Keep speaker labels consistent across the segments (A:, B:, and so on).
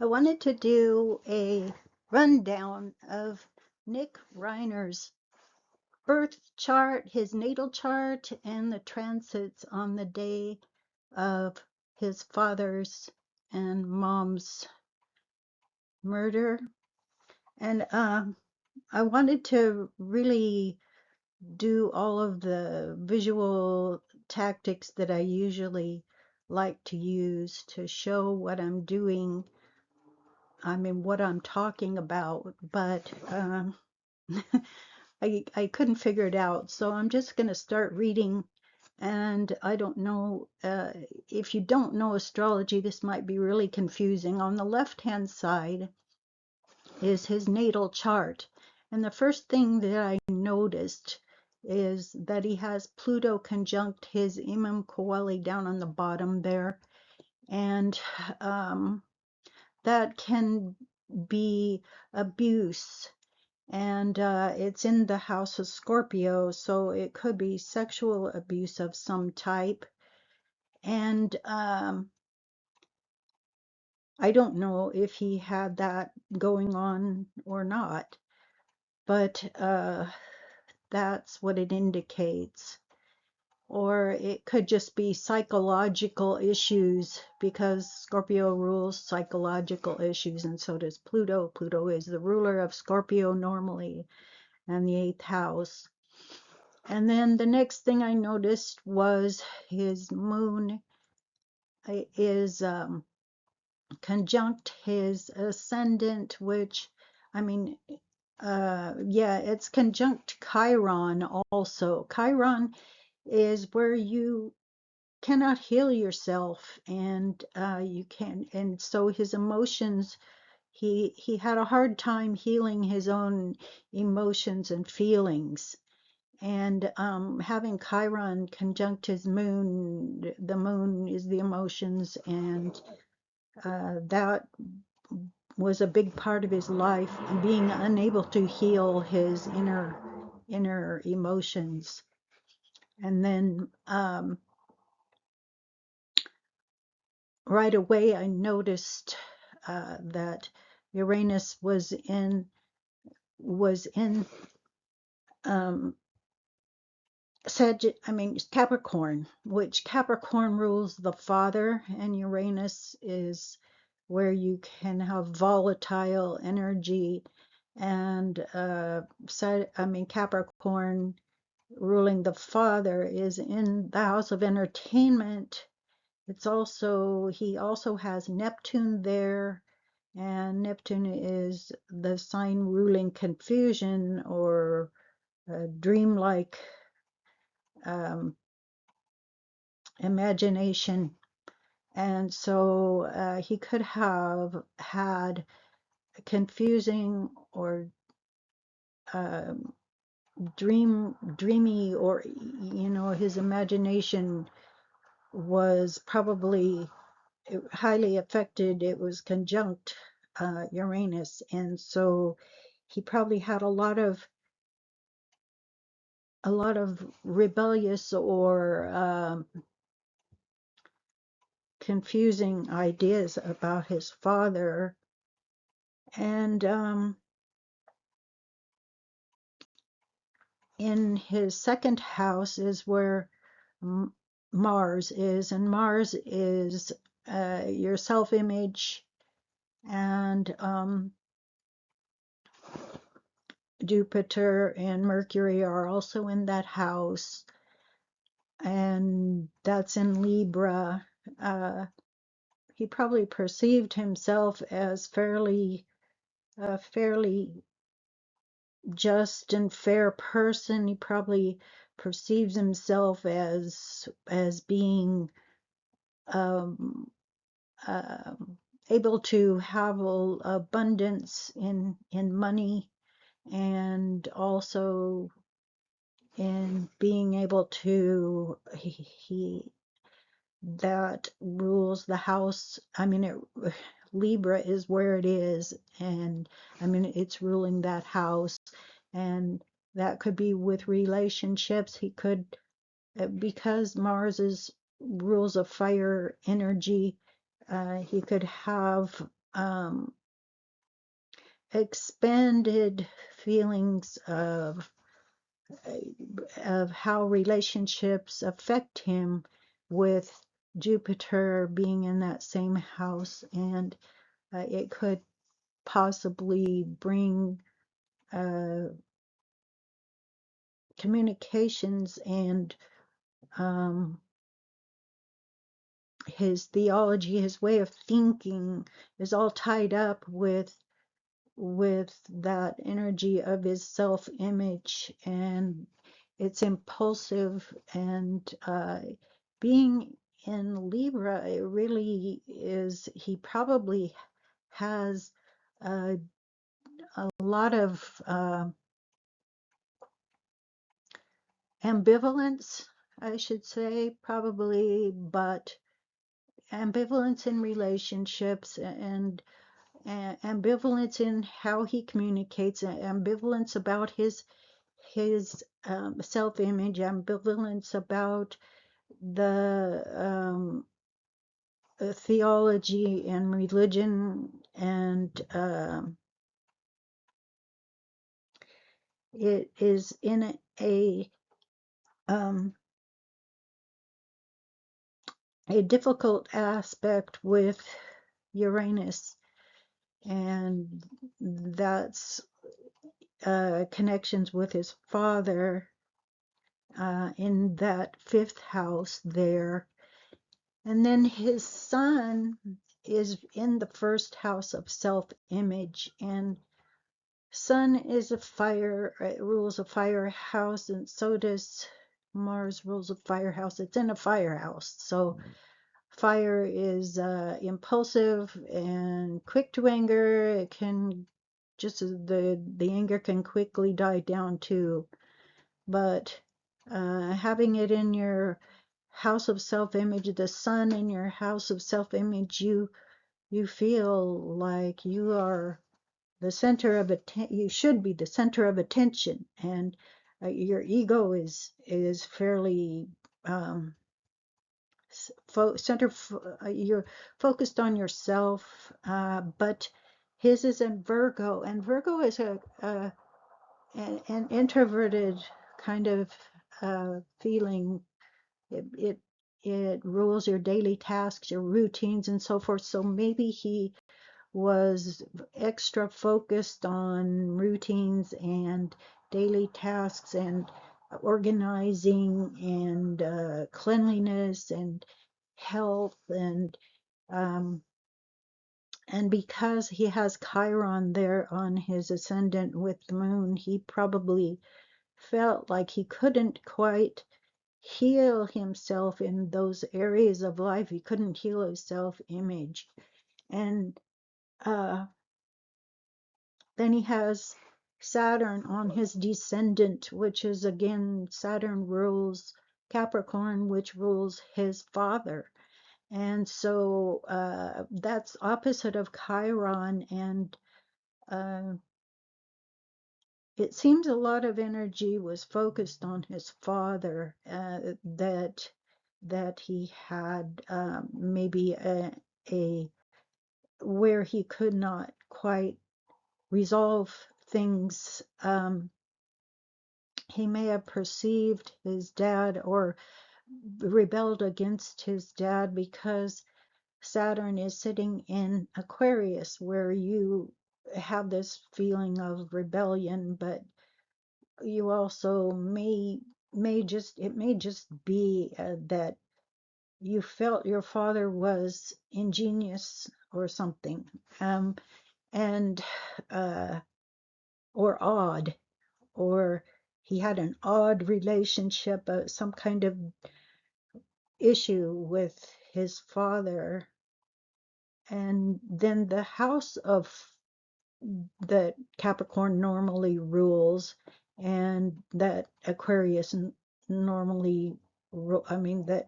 A: I wanted to do a rundown of Nick Reiner's birth chart, his natal chart, and the transits on the day of his father's and mom's murder. And I wanted to really do all of the visual tactics that I usually like to use to show what I'm doing. I mean, what I'm talking about, but I couldn't figure it out. So I'm just going to start reading. And I don't know if you don't know astrology, this might be really confusing. On the left-hand side is his natal chart. And the first thing that I noticed is that he has Pluto conjunct his Imam Coeli down on the bottom there. And that can be abuse. And it's in the house of Scorpio, so it could be sexual abuse of some type. And I don't know if he had that going on or not, but that's what it indicates. Or it could just be psychological issues because Scorpio rules psychological issues, and so does Pluto. Pluto is the ruler of Scorpio normally, and the 8th house. And then the next thing I noticed was his moon is conjunct his ascendant, which, I mean, yeah, it's conjunct Chiron also. Chiron is where you cannot heal yourself, and you can, and so his emotions, he had a hard time healing his own emotions and feelings. And having Chiron conjunct his moon, the moon is the emotions, and that was a big part of his life, being unable to heal his inner emotions. And then right away I noticed that Uranus was in Capricorn, which Capricorn rules the father, and Uranus is where you can have volatile energy. And Capricorn ruling the father is in the house of entertainment. He also has Neptune there, and Neptune is the sign ruling confusion or dreamlike imagination. And so he could have had confusing or dreamy, or his imagination was probably highly affected. It was conjunct Uranus, and so he probably had a lot of rebellious or confusing ideas about his father. And in his second house is where Mars is, and Mars is your self-image, and Jupiter and Mercury are also in that house, and that's in Libra. He probably perceived himself as fairly just and fair person. He probably perceives himself as being um, able to have abundance in money, and also in being able to he that rules the house. Libra is where it is, and it's ruling that house, and that could be with relationships. He could, because Mars is rules of fire energy, he could have um, expanded feelings of how relationships affect him with Jupiter being in that same house, and it could possibly bring uh, communications and um, his theology, his way of thinking is all tied up with that energy of his self-image, and it's impulsive, and being in Libra, it really is, he probably has a, a lot of ambivalence, I should say, probably, but ambivalence in relationships, and ambivalence in how he communicates, ambivalence about his self-image, ambivalence about the theology and religion, and it is in um, a difficult aspect with Uranus, and that's connections with his father in that fifth house there. And then his sun is in the first house of self-image, and sun is a fire, it rules a fire house, and so does Mars rules a fire house. It's in a fire house, so fire is impulsive and quick to anger. It can just the anger can quickly die down too. But having it in your house of self-image, the sun in your house of self-image, you feel like you are the center of attention. You should be the center of attention, and your ego is fairly you're focused on yourself, but his is in Virgo, and Virgo is an introverted kind of feeling. It it rules your daily tasks, your routines, and so forth. So maybe he was extra focused on routines and daily tasks and organizing and cleanliness and health, um, and because he has Chiron there on his ascendant with the moon, he probably felt like he couldn't quite heal himself in those areas of life. He couldn't heal his self-image. And uh, then he has Saturn on his descendant, which is again, Saturn rules Capricorn, which rules his father. And so that's opposite of Chiron, and uh, it seems a lot of energy was focused on his father, that he had maybe a where he could not quite resolve things. He may have perceived his dad or rebelled against his dad because Saturn is sitting in Aquarius, where you have this feeling of rebellion, but you also it may just be that you felt your father was ingenious or something, and or odd, or he had an odd relationship, some kind of issue with his father. And then the house of that Capricorn normally rules, and that Aquarius normally, that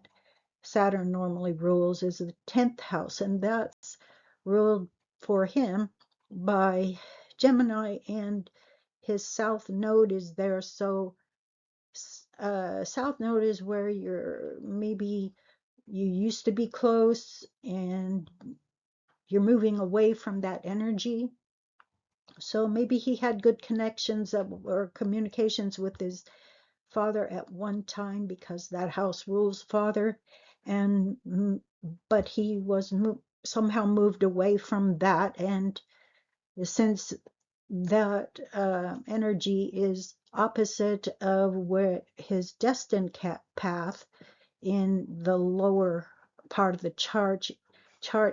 A: Saturn normally rules, is the 10th house, and that's ruled for him by Gemini, and his south node is there. So south node is where maybe you used to be close, and you're moving away from that energy. So maybe he had good connections or communications with his father at one time, because that house rules father, and but he was somehow moved away from that, and since that energy is opposite of where his destined path in the lower part of the chart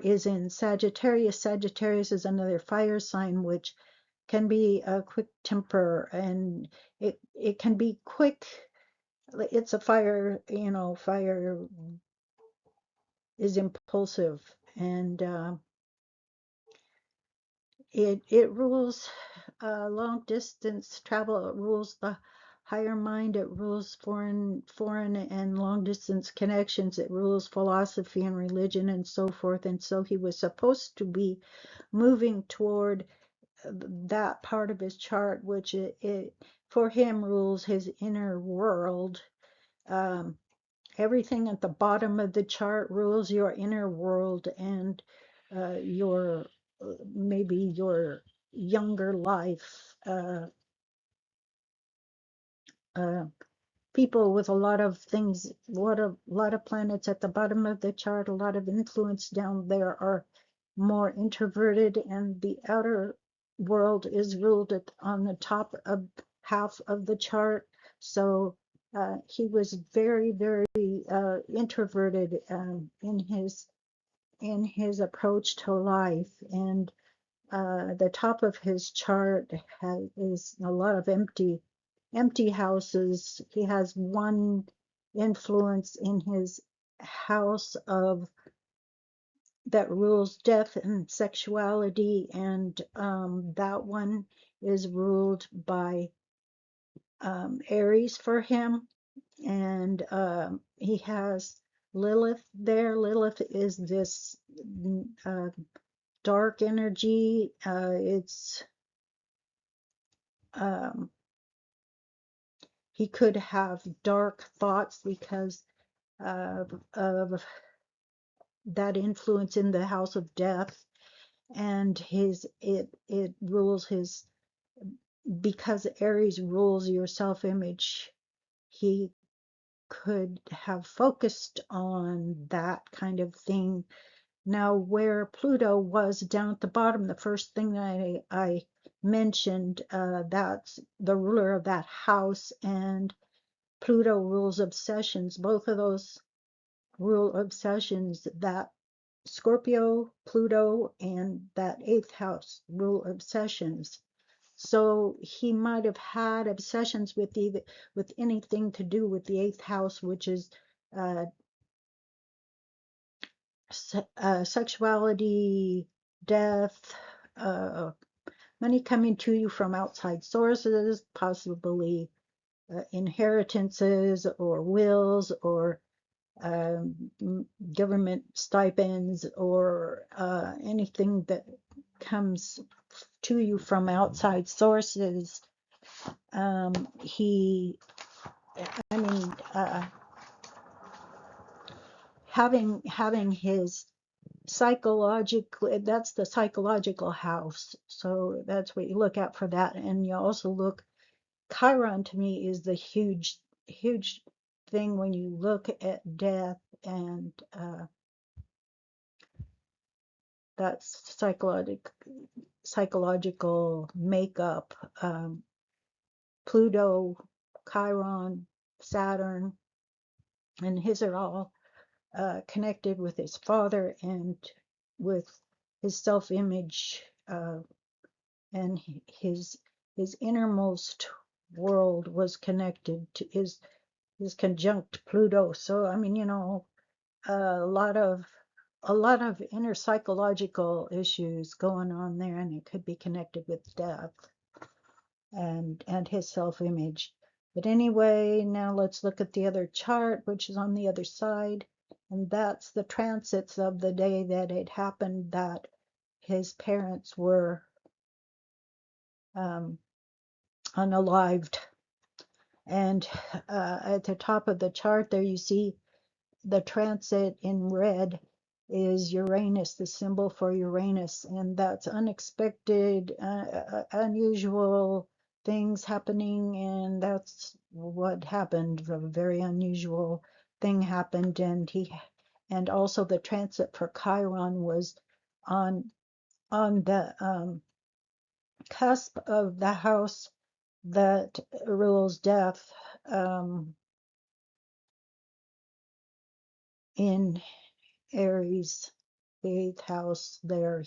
A: is in Sagittarius. Sagittarius is another fire sign, which can be a quick temper, and it can be quick. It's a fire, fire is impulsive, and it rules long distance travel. It rules the higher mind. It rules foreign and long distance connections. It rules philosophy and religion and so forth. And so he was supposed to be moving toward that part of his chart, which it for him rules his inner world. Um, Everything at the bottom of the chart rules your inner world, and your maybe your younger life. Uh, People with a lot of things, a lot of planets at the bottom of the chart, a lot of influence down there, are more introverted, and the outer world is ruled on the top of half of the chart. So he was very, very introverted in his approach to life, and the top of his chart is a lot of empty houses. He has one influence in his house of that rules death and sexuality, and that one is ruled by Aries for him, and he has Lilith there. Lilith is this uh, dark energy. It's he could have dark thoughts because of that influence in the house of death, and it rules his, because Aries rules your self-image. He could have focused on that kind of thing. Now, where Pluto was down at the bottom, the first thing I mentioned, that's the ruler of that house, and Pluto rules obsessions. Both of those rule obsessions. That Scorpio, Pluto, and that eighth house rule obsessions. So he might have had obsessions with anything to do with the eighth house, which is uh, sexuality, death, uh, money coming to you from outside sources, possibly inheritances or wills, or um, government stipends, or anything that comes to you from outside sources. He, I mean, having his psychological, that's the psychological house. So that's what you look at for that. And you also look, Chiron to me is the huge thing when you look at death, and that's psychological makeup. Pluto, Chiron, Saturn, and his are all connected with his father and with his self-image, and his innermost world was connected to his conjunct Pluto. So I mean, a lot of inner psychological issues going on there, and it could be connected with death and his self-image. But anyway, now let's look at the other chart, which is on the other side, and that's the transits of the day that it happened that his parents were um, unalived. And at the top of the chart there, you see the transit in red is Uranus, the symbol for Uranus, and that's unexpected, unusual things happening, and that's what happened. A very unusual thing happened, and also the transit for Chiron was on the cusp of the house that rules death, in Aries, the eighth house there.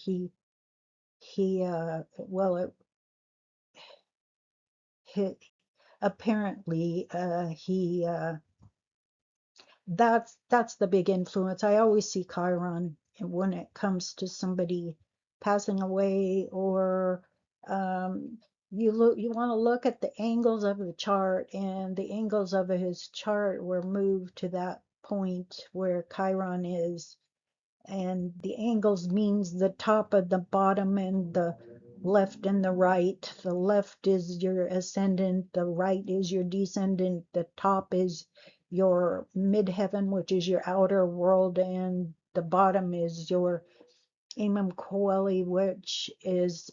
A: Well, he apparently, that's the big influence. I always see Chiron when it comes to somebody passing away, or you want to look at the angles of the chart, and the angles of his chart were moved to that point where Chiron is, and the angles means the top of the bottom and the left and the right. The left is your ascendant, the right is your descendant, the top is your midheaven, which is your outer world, and the bottom is your imam coeli, which is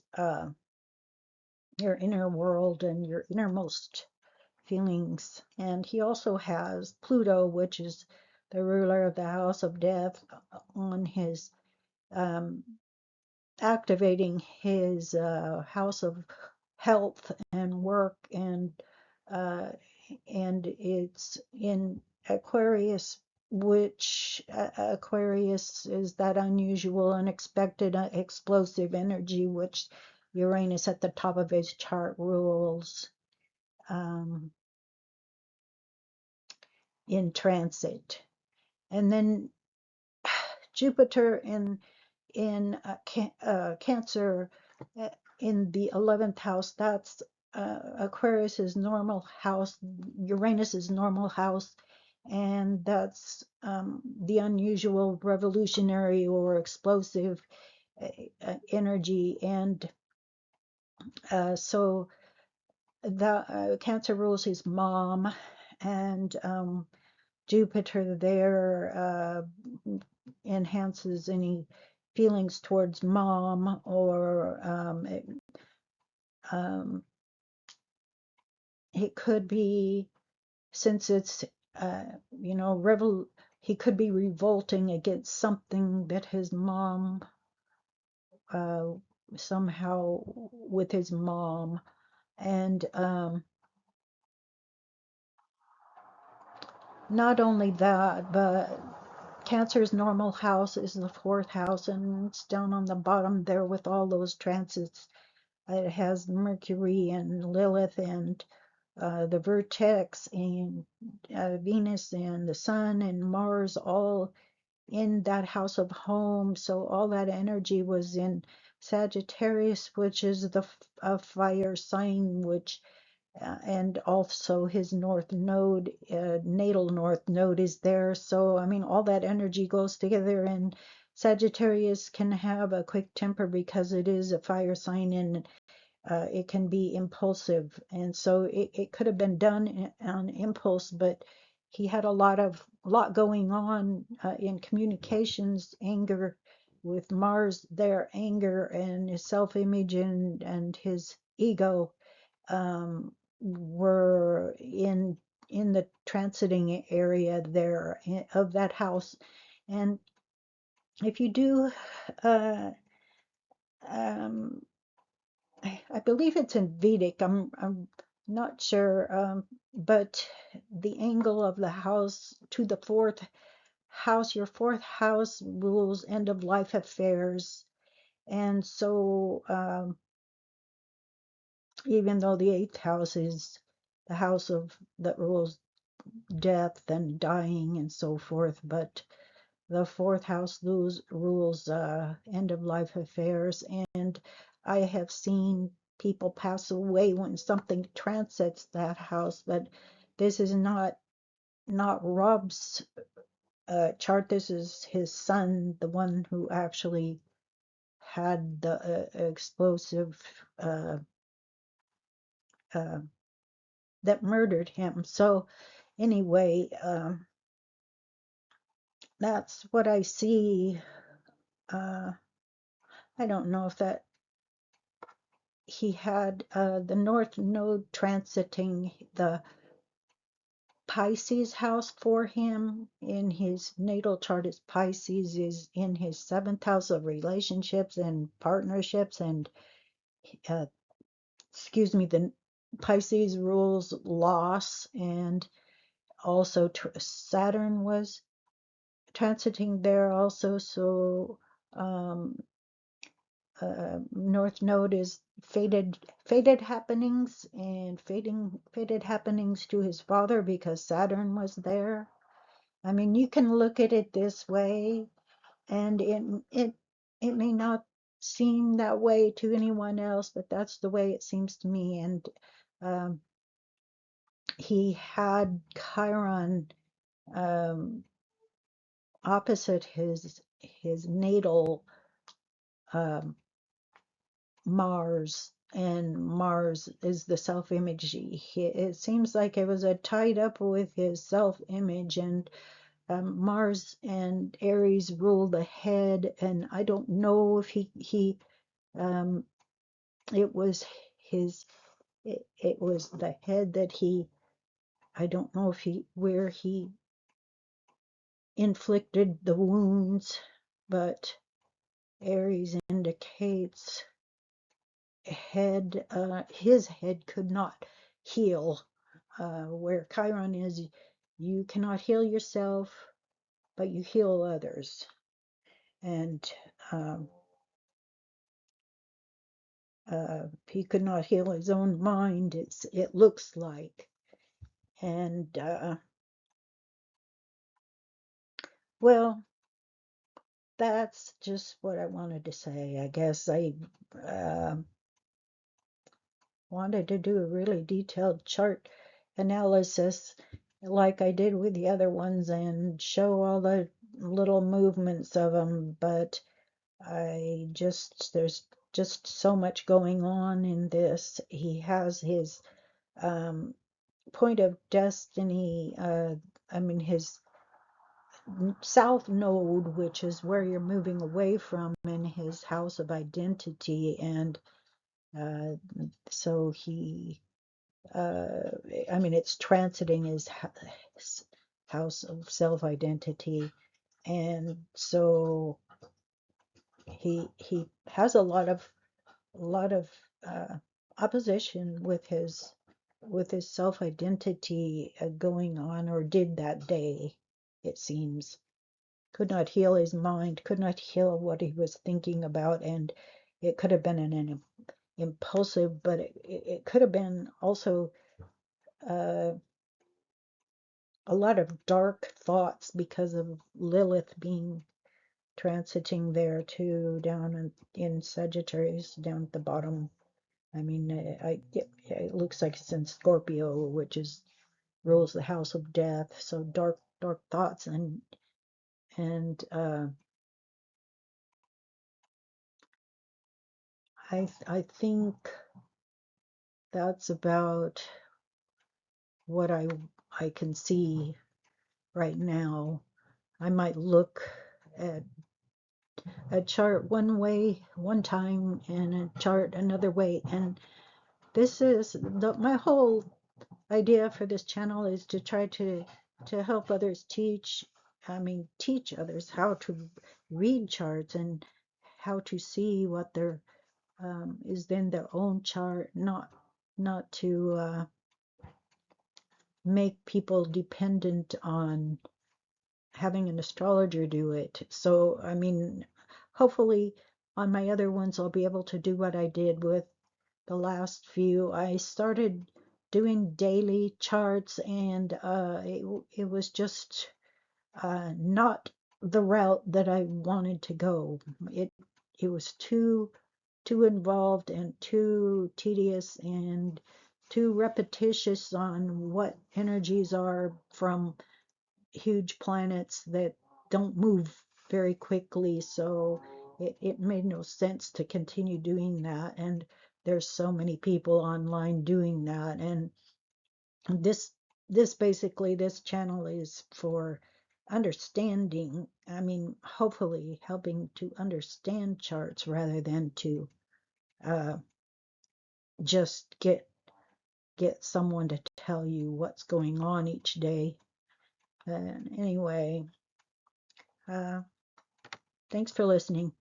A: your inner world and your innermost feelings. And he also has Pluto, which is the ruler of the house of death, on his um, activating his house of health and work, and it's in Aquarius, which Aquarius is that unusual, unexpected, explosive energy which Uranus at the top of his chart rules, um, in transit. And then Jupiter in Cancer, uh, in the 11th house. That's Aquarius's normal house, Uranus's normal house, and that's the unusual, revolutionary, or explosive energy. And so that Cancer rules his mom, and Jupiter there enhances any feelings towards mom, or um, it could be, since it's he could be revolting against something that his mom, uh, somehow with his mom. And not only that, but Cancer's normal house is the fourth house, and it's down on the bottom there with all those transits. It has Mercury and Lilith and the vertex, and Venus and the Sun and Mars, all in that house of home. So all that energy was in Sagittarius, which is the fire sign, which and also his north node, natal north node, is there. So I mean, all that energy goes together, and Sagittarius can have a quick temper because it is a fire sign, and it can be impulsive. And so it could have been done on impulse, but he had a lot going on in communications, anger with Mars there, anger and his self-image and his ego, were in the transiting area there of that house. And if you do, uh, um, I believe it's in Vedic. I'm not sure, but the angle of the house to the fourth house, your fourth house rules end of life affairs, and so even though the eighth house is the house of that rules death and dying and so forth, but the fourth house rules end of life affairs. And I have seen people pass away when something transits that house, but this is not Rob's chart. This is his son, the one who actually had the explosive uh, uh, that murdered him. So anyway, that's what I see uh, I don't know if that he had the North Node transiting the Pisces house for him in his natal chart. As Pisces is in his seventh house of relationships and partnerships, and uh, excuse me, the Pisces rules loss, and also Saturn was transiting there also. So um, North Node is fated happenings, and fated happenings to his father because Saturn was there. I mean, you can look at it this way, and it may not seem that way to anyone else, but that's the way it seems to me. And um, he had Chiron um, opposite his natal um, Mars, and Mars is the self-image. It seems like it was tied up with his self-image, and Mars and Aries rule the head, and I don't know if he um, it was his it was the head that he, I don't know if he where he inflicted the wounds, but Aries indicates his head could not heal, where Chiron is, you cannot heal yourself, but you heal others. And um, he could not heal his own mind, it looks like. And well, that's just what I wanted to say. I guess I uh, wanted to do a really detailed chart analysis like I did with the other ones and show all the little movements of them, but there's just so much going on in this. He has his um, point of destiny, I mean, his south node, which is where you're moving away from, in his house of identity. And uh, so uh, I mean, it's transiting his house of self-identity. And so he has a lot of uh, opposition with his self-identity going on, or did that day, it seems. Could not heal his mind, could not heal what he was thinking about, and it could have been an impulsive, but it could have been also uh, a lot of dark thoughts because of Lilith being transiting there too, down in Sagittarius, down at the bottom. I mean, it looks like it's in Scorpio, which is rules the house of death. So dark thoughts, and I think that's about what I can see right now. I might look at a chart one way one time and a chart another way, and this is my whole idea for this channel is to try to help others teach others how to read charts and how to see what their is in their own chart, not to make people dependent on having an astrologer do it. So I mean, hopefully on my other ones I'll be able to do what I did with the last few. I started doing daily charts, and it was just not the route that I wanted to go. It was too involved and too tedious and too repetitious on what energies are from huge planets that don't move very quickly. So it made no sense to continue doing that. And there's so many people online doing that. And this this channel is for understanding, I mean, hopefully helping to understand charts rather than to uh, just get someone to tell you what's going on each day. And anyway, thanks for listening.